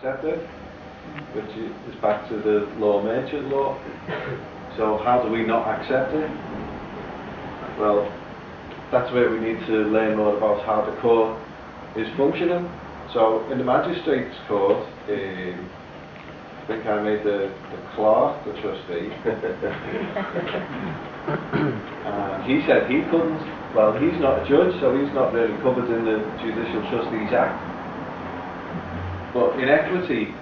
accept it, which is back to the law, merchant law. So how do we not accept it? Well, that's where we need to learn more about how the court is functioning. So in the magistrates' court, I think I made the clerk the trustee. He said he couldn't. Well, he's not a judge, so he's not really covered in the Judicial Trustees Act. But in equity,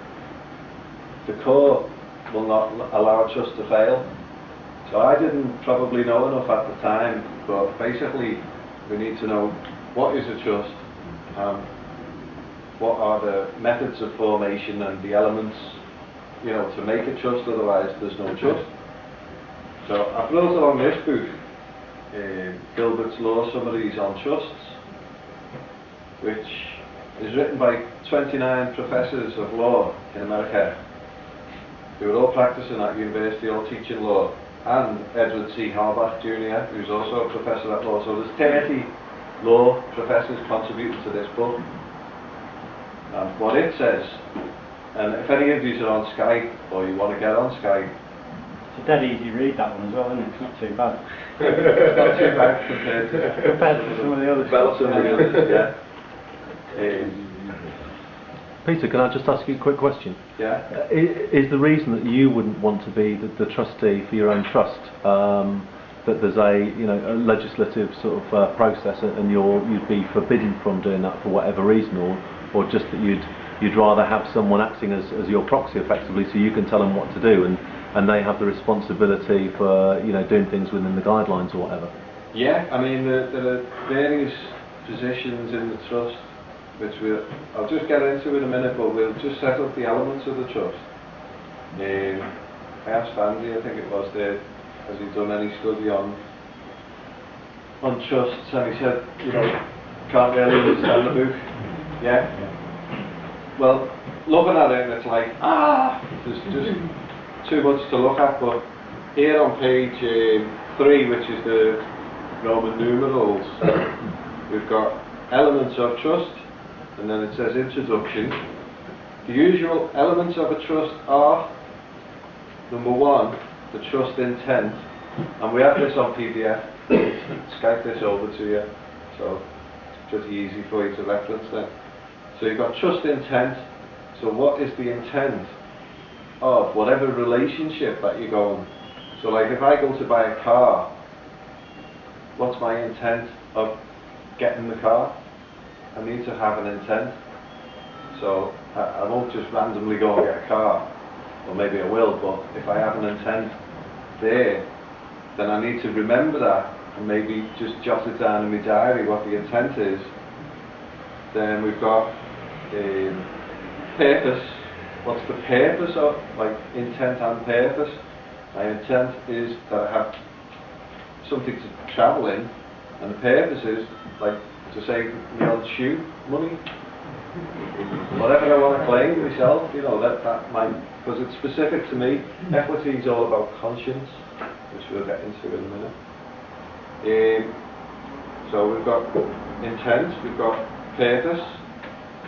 the court will not allow a trust to fail. So I didn't probably know enough at the time, but basically we need to know what is a trust, what are the methods of formation and the elements, you know, to make a trust, otherwise there's no trust. So I brought along this book, Gilbert's Law Summaries on Trusts, which is written by 29 professors of law in America, who are all practicing at university, all teaching law, and Edward C. Harbach Jr., who's also a professor at law. So there's 30 law professors contributing to this book. And what it says, and if any of you are on Skype, or you want to get on Skype, it's a dead easy read, that one as well, isn't it? It's not too bad. It's not too bad compared to some of the others. Yeah. Peter, can I just ask you a quick question? Yeah. Is the reason that you wouldn't want to be the trustee for your own trust that there's a legislative sort of process, and you'd be forbidden from doing that for whatever reason, or just that you'd rather have someone acting as your proxy effectively, so you can tell them what to do, and they have the responsibility for doing things within the guidelines or whatever? Yeah, I mean there are various positions in the trust, which I'll just get into in a minute, but we'll just set up the elements of the trust. I asked Andy, I think it was, there, has he done any study on trusts, and he said, can't really understand the book. Yeah? Well, looking at it, it's like, there's just too much to look at, but here on page 3, which is the Roman numerals, we've got elements of trust, and then it says introduction. The usual elements of a trust are, number 1, the trust intent, and we have this on PDF, Skype this over to you, so it's pretty easy for you to reference that. So you've got trust intent. So what is the intent of whatever relationship that you're going? So like if I go to buy a car, what's my intent of getting the car? I need to have an intent. So I won't just randomly go and get a car, or maybe I will, but if I have an intent there, then I need to remember that and maybe just jot it down in my diary what the intent is. Then we've got purpose. What's the purpose of, like, intent and purpose? My intent is that I have something to travel in, and the purpose is, like, to save my old shoe money, whatever I want to claim myself, that might, because it's specific to me. Equity is all about conscience, which we'll get into in a minute. So we've got intent, we've got purpose,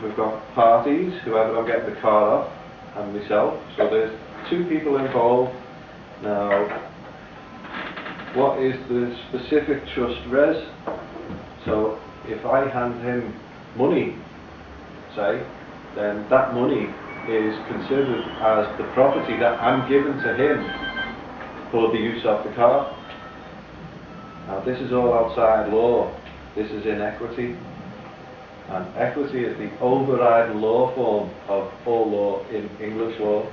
we've got parties, whoever I'm getting the car off, and myself. So there's 2 people involved. Now, what is the specific trust res? So if I hand him money, say, then that money is considered as the property that I'm giving to him for the use of the car. Now this is all outside law. This is in equity. And equity is the overriding law form of all law in English law.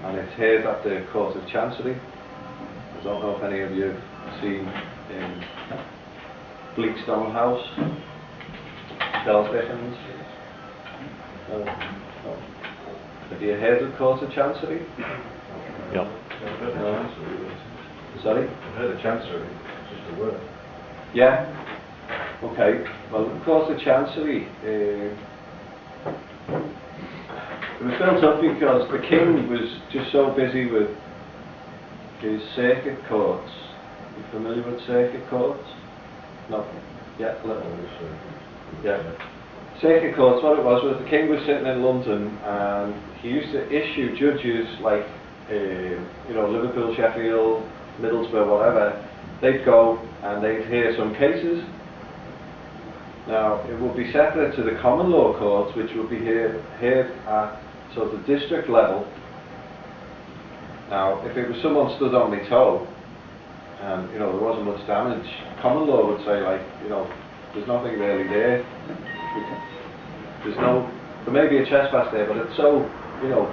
And it's here at the Court of Chancery. I don't know if any of you have seen in Bleakstone House, Charles Dickens. No. Have you heard of Court of Chancery? Yeah. No. Sorry? I've heard of Chancery, just a word. Yeah. Okay. Well, the Court of Chancery it was built up because the king was just so busy with his circuit courts. Are you familiar with circuit courts? No. Yeah, little. Yeah. circuit courts, what it was the king was sitting in London and he used to issue judges like, you know, Liverpool, Sheffield, Middlesbrough, whatever. They'd go and they'd hear some cases. Now, it would be separate to the common law courts, which would be heard at sort of the district level. Now, if it was someone stood on my toe, and you know there wasn't much damage, common law would say, like, you know, there's nothing really there. There may be a trespass there, but it's so, you know,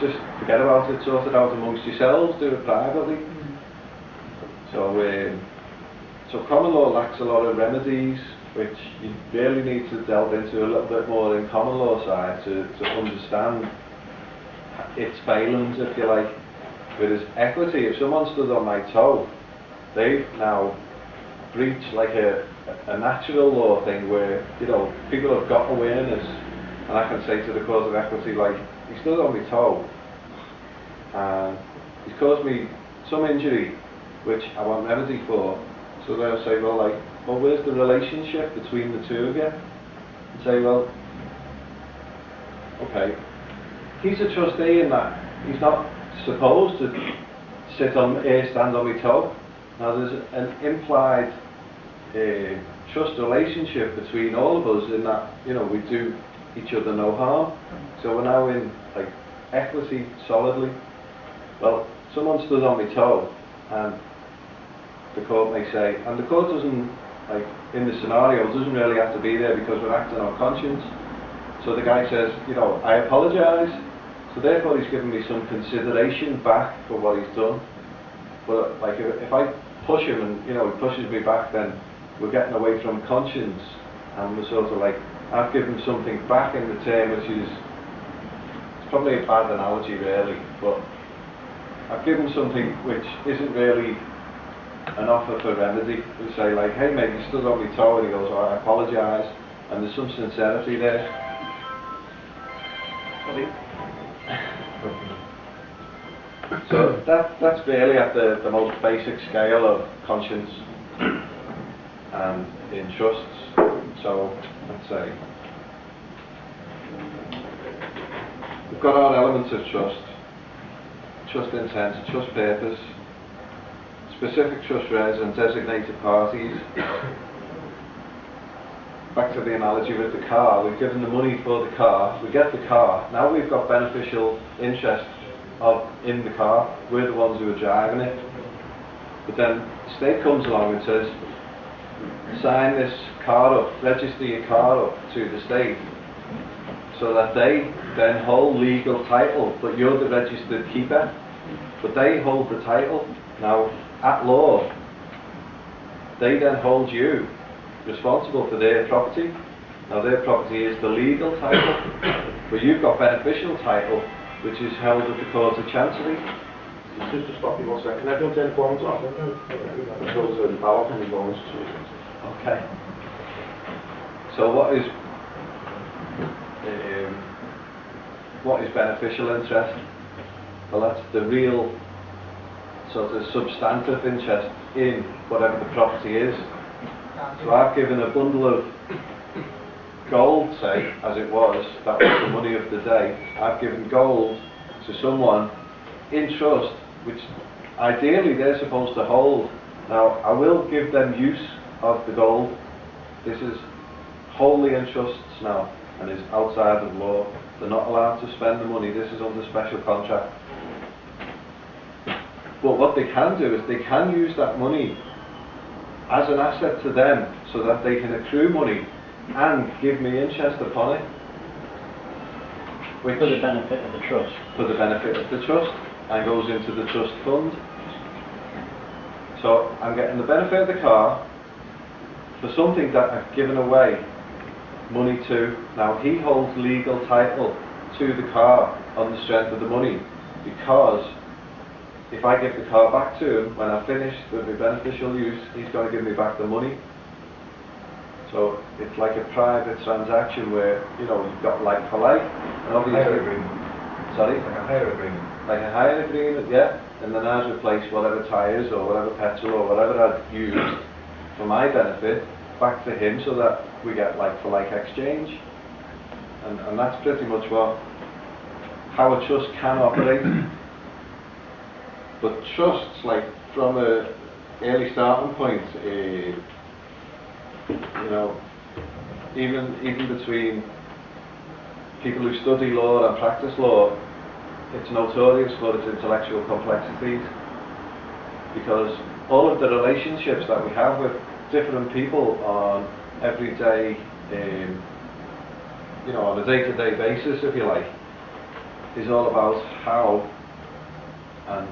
just forget about it, sort it out amongst yourselves, do it privately. So common law lacks a lot of remedies, which you really need to delve into a little bit more in common law side to understand its failings, if you like. Whereas equity, if someone stood on my toe, they've now breached like a natural law thing where, you know, people have got awareness, and I can say to the cause of equity, like, he stood on my toe and he's caused me some injury which I want remedy for. So they'll say, well, like, well, where's the relationship between the two of you? And say, well, okay, he's a trustee in that he's not supposed to stand on my toe. Now there's an implied trust relationship between all of us in that, you know, we do each other no harm. So we're now in like equity solidly. Well, someone stood on my toe and the court may say, and the court doesn't, like in the scenario, doesn't really have to be there because we're acting on conscience. So the guy says, you know, I apologise. So therefore he's given me some consideration back for what he's done. But like if I push him and, you know, he pushes me back, then we're getting away from conscience and we're sort of like, I've given something back in return, which is, it's probably a bad analogy really, but I've given something which isn't really an offer for remedy. We say like, hey mate, you stood on my toe, and he goes, oh, I apologise, and there's some sincerity there. So that's really at the most basic scale of conscience and in trusts. So let's say we've got our elements of trust: trust intent, trust purpose, specific trust res and designated parties. Back to the analogy with the car, we've given the money for the car, we get the car, now we've got beneficial interest in the car, we're the ones who are driving it. But then the state comes along and says, sign this car up, register your car up to the state, so that they then hold legal title, but you're the registered keeper, but they hold the title. Now, at law, they then hold you responsible for their property. Now their property is the legal title, but you've got beneficial title, which is held at the Court of Chancery. Just to stop you 1 second, everyone's in forms off, because the power can be going to. Okay. So what is beneficial interest? Well, that's the real sort of substantive interest in whatever the property is. So I've given a bundle of gold, say, as it was, that was the money of the day. I've given gold to someone in trust, which ideally they're supposed to hold. Now, I will give them use of the gold. This is wholly in trusts now, and is outside of law. They're not allowed to spend the money. This is under special contract. But what they can do is they can use that money as an asset to them, so that they can accrue money and give me interest upon it. For the benefit of the trust. For the benefit of the trust, and goes into the trust fund. So I'm getting the benefit of the car for something that I've given away money to. Now he holds legal title to the car on the strength of the money, because if I give the car back to him when I've finished with the beneficial use, he's going to give me back the money. So it's like a private transaction where, you know, you've got like for like, and obviously, sorry? Like a hire agreement. Like a hire agreement, yeah. And then I'd replace whatever tyres or whatever petrol or whatever I'd used for my benefit back to him, so that we get like for like exchange, and that's pretty much how a trust can operate. But trusts, like from a early starting point, you know, even between people who study law and practice law, it's notorious for its intellectual complexities, because all of the relationships that we have with different people on everyday, you know, on a day-to-day basis, if you like, is all about how and